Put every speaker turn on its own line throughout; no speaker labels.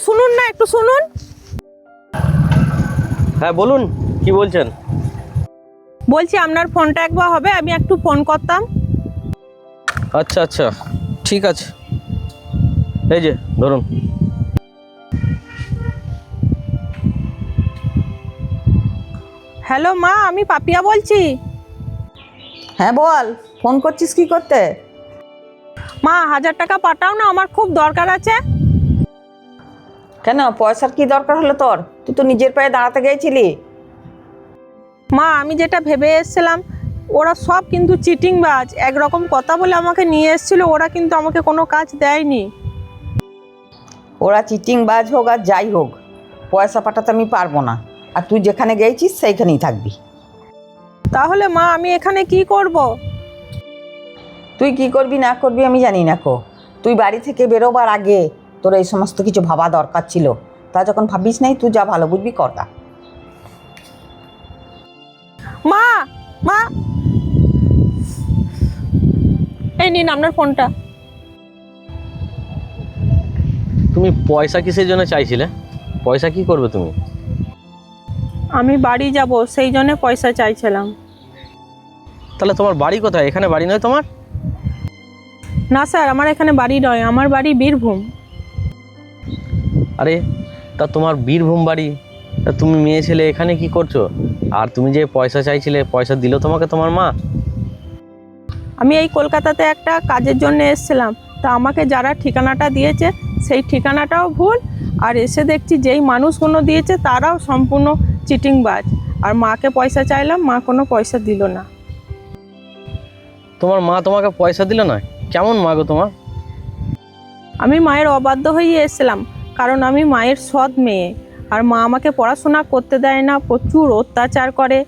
শুনুন না, একটু শুনুন।
হ্যাঁ বলুন, কি বলছেন?
বলছি আপনার ফোনটা একবার হবে, আমি একটু ফোন করতাম।
আচ্ছা আচ্ছা, ঠিক আছে, এই যে ধরুন।
হ্যালো মা, আমি পাপিয়া বলছি।
হ্যাঁ বল, ফোন করছিস কি করতে?
মা 1000 টাকা পাঠাও না, আমার খুব দরকার আছে।
কেন, পয়সার কি দরকার হলো তোর? তুই তো নিজের পায়ে দাঁড়াতে গিয়েছিলি।
মা আমি যেটা ভেবে এসেছিলাম, ওরা সব কিন্তু চিটিংবাজ। একরকম কথা বলে আমাকে নিয়ে এসেছিল, ওরা কিন্তু আমাকে কোনো কাজ দেয়নি।
ওরা চিটিংবাজ হোক আর যাই হোক, পয়সা পাঠাতে আমি পারবো না। আর তুই যেখানে গিয়েছিস সেইখানেই থাকবি।
তাহলে মা আমি এখানে কি করব?
তুই কি করবি না করবি আমি জানি না কো। তুই বাড়ি থেকে বেরোবার আগে তোর এই সমস্ত কিছু ভাবা দরকার ছিল। তা যখন ভাবিস নাই, তুই যা ভালো বুঝবি করগা।
মা মা এই নিন আপনার ফোনটা।
তুমি পয়সা কিসের জন্য চাইছিলে? পয়সা কি করবে তুমি?
আমি বাড়ি যাব, সেই জন্য পয়সা চাইছিলাম।
তাহলে তোমার বাড়ি কোথায়? এখানে বাড়ি নয় তোমার?
না স্যার, আমার এখানে বাড়ি নয়, আমার বাড়ি বীরভূম।
আরে তা তোমার বীরভূম বাড়ি, তা তুমি মেয়ে ছেলে এখানে কি করছো? আর তুমি যে পয়সা চাইছিলে, পয়সা দিল তোমাকে তোমার মা?
আমি এই কলকাতাতে একটা কাজের জন্য এসেছিলাম, তা আমাকে যারা ঠিকানাটা দিয়েছে সেই ঠিকানাটাও ভুল। আর এসে দেখছি যেই মানুষগুলো দিয়েছে তারাও সম্পূর্ণ চিটিংবাজ। আর মাকে পয়সা চাইলাম, মা কোনো পয়সা দিল না।
তোমার মা তোমাকে পয়সা দিল না? কেমন মা গো তোমার?
আমি মায়ের অবাধ্য হয়ে এসেছিলাম, কারণ আমি মায়ের সৎ মেয়ে। আর মা আমাকে পড়াশোনা করতে দেয় না, প্রচুর অত্যাচার করে।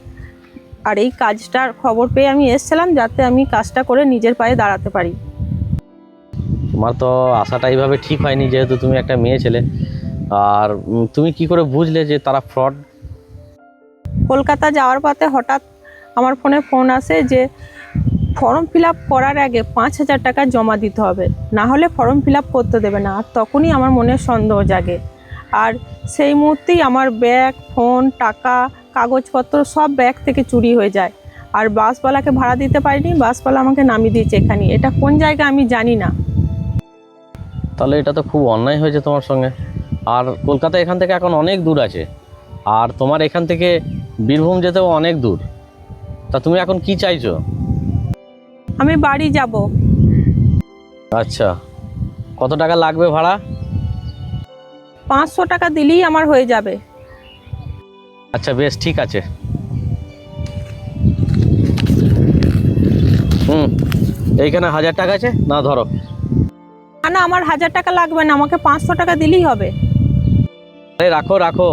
আর এই কাজটার খবর পেয়ে আমি এসেছিলাম, যাতে আমি কাজটা করে নিজের পায়ে দাঁড়াতে পারি।
তোমার তো আশাটা এইভাবে ঠিক হয়নি, যেহেতু তুমি একটা মেয়ে ছেলে। আর তুমি কি করে বুঝলে যে তারা ফ্রড?
কলকাতা যাওয়ার পথে হঠাৎ আমার ফোনে ফোন আসে যে ফর্ম ফিল আপ করার আগে 5000 টাকা জমা দিতে হবে, না হলে ফর্ম ফিল আপ করতে দেবে না। আর তখনই আমার মনে সন্দেহ জাগে। আর সেই মুহূর্তেই আমার ব্যাগ, ফোন, টাকা, কাগজপত্র সব ব্যাগ থেকে চুরি হয়ে যায়। আর বাসওয়ালাকে ভাড়া দিতে পারিনি, বাসওয়ালা আমাকে নামিয়ে দিয়েছে এখানে। এটা কোন জায়গা আমি জানি না।
তাহলে এটা তো খুব অন্যায় হয়েছে তোমার সঙ্গে। আর কলকাতা এখান থেকে এখন অনেক দূর আছে, আর তোমার এখান থেকে বীরভূম যেতেও অনেক দূর। তা তুমি এখন কি চাইছো?
আমি বাড়ি যাব।
আচ্ছা, কত টাকা লাগবে ভাড়া?
500 টাকা দিলেই আমার হয়ে যাবে।
আচ্ছা বেশ, ঠিক আছে। এইখানে 1000 টাকা আছে, না ধরো।
না না, আমার 1000 টাকা লাগবে না, আমাকে 500 টাকা দিলেই হবে।
আরে রাখো রাখো,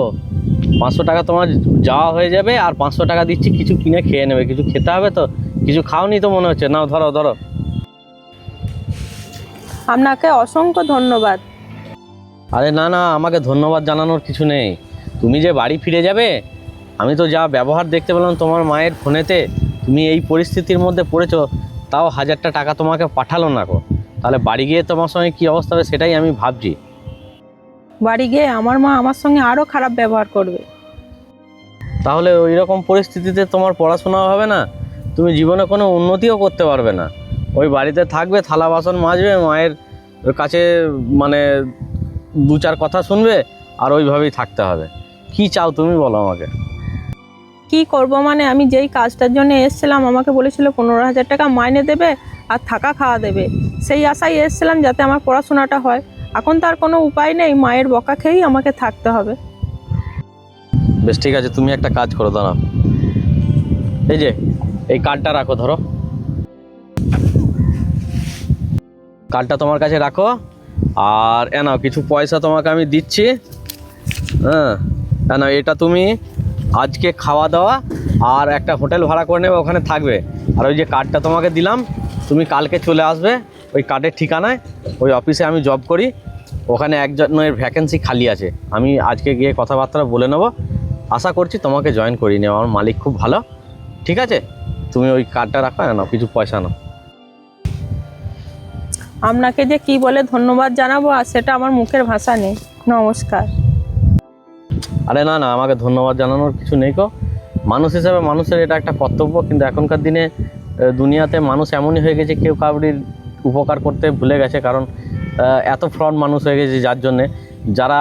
500 টাকা তোমার যাওয়া হয়ে যাবে। আর 500 টাকা দিচ্ছি, কিছু কিনে খেয়ে নেবে। কিছু খেতে হবে তো, কিছু খাওনি তো মনে হচ্ছে। নাও ধরো ধরো।
আপনাকে অসংখ্য ধন্যবাদ।
আরে না না, আমাকে ধন্যবাদ জানানোর কিছু নেই। তুমি যে বাড়ি ফিরে যাবে, আমি তো যা ব্যবহার দেখতে পেলাম তোমার মায়ের ফোনেতে, তুমি এই পরিস্থিতির মধ্যে পড়েছো, তাও 1000 টাকা তোমাকে পাঠালো না গো। তাহলে বাড়ি গিয়ে তোমার সঙ্গে কী অবস্থা হবে সেটাই আমি ভাবছি।
বাড়ি গিয়ে আমার মা আমার সঙ্গে আরও খারাপ ব্যবহার করবে।
তাহলে ওই রকম পরিস্থিতিতে তোমার পড়াশোনাও হবে না, তুমি জীবনে কোনো উন্নতিও করতে পারবে না। ওই বাড়িতে থাকবে, থালা বাসন মাজবে, মায়ের কাছে মানে 2-4 কথা শুনবে, আর ওইভাবেই থাকতে হবে। কি চাও তুমি বলো আমাকে?
কি করব মানে, আমি যেই কাজটার জন্য এসেছিলাম, আমাকে বলেছিল 15,000 টাকা মাইনে দেবে আর থাকা খাওয়া দেবে। সেই আশায় এসেছিলাম যাতে আমার পড়াশোনাটা হয়। এখন তার কোনো উপায় নেই, মায়ের বকা খেয়েই আমাকে থাকতে হবে।
বেশ ঠিক আছে, তুমি একটা কাজ করো, দাঁড়াও। এই যে এই কার্ডটা রাখো, ধরো। কার্ডটা তোমার কাছে রাখো। আর নাও কিছু পয়সা তোমাকে আমি দিচ্ছি। হ্যাঁ না, এটা তুমি আজকে খাওয়া দাওয়া আর একটা হোটেল ভাড়া করে নেবে, ওখানে থাকবে। আর ওই যে কার্ডটা তোমাকে দিলাম, তুমি কালকে চলে আসবে ওই কার্ডের ঠিকানায়। ওই অফিসে আমি জব করি, ওখানে একজনের ভ্যাকেন্সি খালি আছে। আমি আজকে গিয়ে কথাবার্তা বলে নেবো। আশা করছি তোমাকে জয়েন করিয়ে নেব। আমার মালিক খুব ভালো। ঠিক আছে, তুমি ওই কার্ডটা রাখো, নাও কিছু পয়সা নাও।
আপনাকে যে কি বলে ধন্যবাদ জানাবো, আর সেটা আমার মুখের ভাষা নেই। নমস্কার।
আরে না না, আমাকে ধন্যবাদ জানানোর কিছু নেই কো। মানুষ হিসেবে মানুষের এটা একটা কর্তব্য, কিন্তু এখনকার দিনে দুনিয়াতে মানুষ এমনই হয়ে গেছে, কেউ কাউরির উপকার করতে ভুলে গেছে। কারণ এত ফ্রড মানুষ হয়ে গেছে, যার জন্যে যারা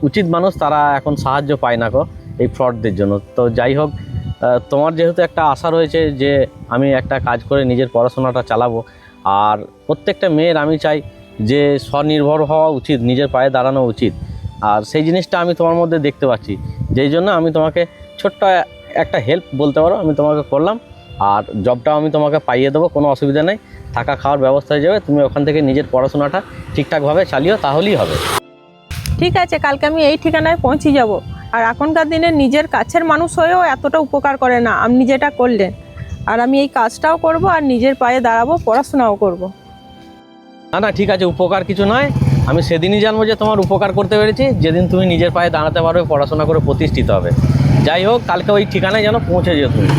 উচিত মানুষ তারা এখন সাহায্য পায় না কো এই ফ্রডদের জন্য। তো যাই হোক, তোমার যেহেতু একটা আশা রয়েছে যে আমি একটা কাজ করে নিজের পড়াশোনাটা চালাবো, আর প্রত্যেকটা মেয়ের আমি চাই যে স্বনির্ভর হওয়া উচিত, নিজের পায়ে দাঁড়ানো উচিত। আর সেই জিনিসটা আমি তোমার মধ্যে দেখতে পাচ্ছি, যেই জন্য আমি তোমাকে ছোট্ট একটা হেল্প বলতে পারো আমি তোমাকে করলাম। আর জবটাও আমি তোমাকে পাইয়ে দেবো, কোনো অসুবিধা নেই, থাকা খাওয়ার ব্যবস্থা হয়ে যাবে। তুমি ওখান থেকে নিজের পড়াশোনাটা ঠিকঠাকভাবে চালিও, তাহলেই হবে।
ঠিক আছে, কালকে আমি এই ঠিকানায় পৌঁছে যাব। আর এখনকার দিনে নিজের কাছের মানুষ হয়েও এতটা উপকার করে না, আপনি যেটা করলেন। আর আমি এই কাজটাও করব আর নিজের পায়ে দাঁড়াবো, পড়াশোনাও করব।
না না, ঠিক আছে, উপকার কিছু নয়। আমি সেদিনই জানবো যে তোমার উপকার করতে পেরেছি, যেদিন তুমি নিজের পায়ে দাঁড়াতে পারবে, পড়াশোনা করে প্রতিষ্ঠিত হবে। যাই হোক, কালকে ওই ঠিকানায় যেন পৌঁছে যেও তুমি।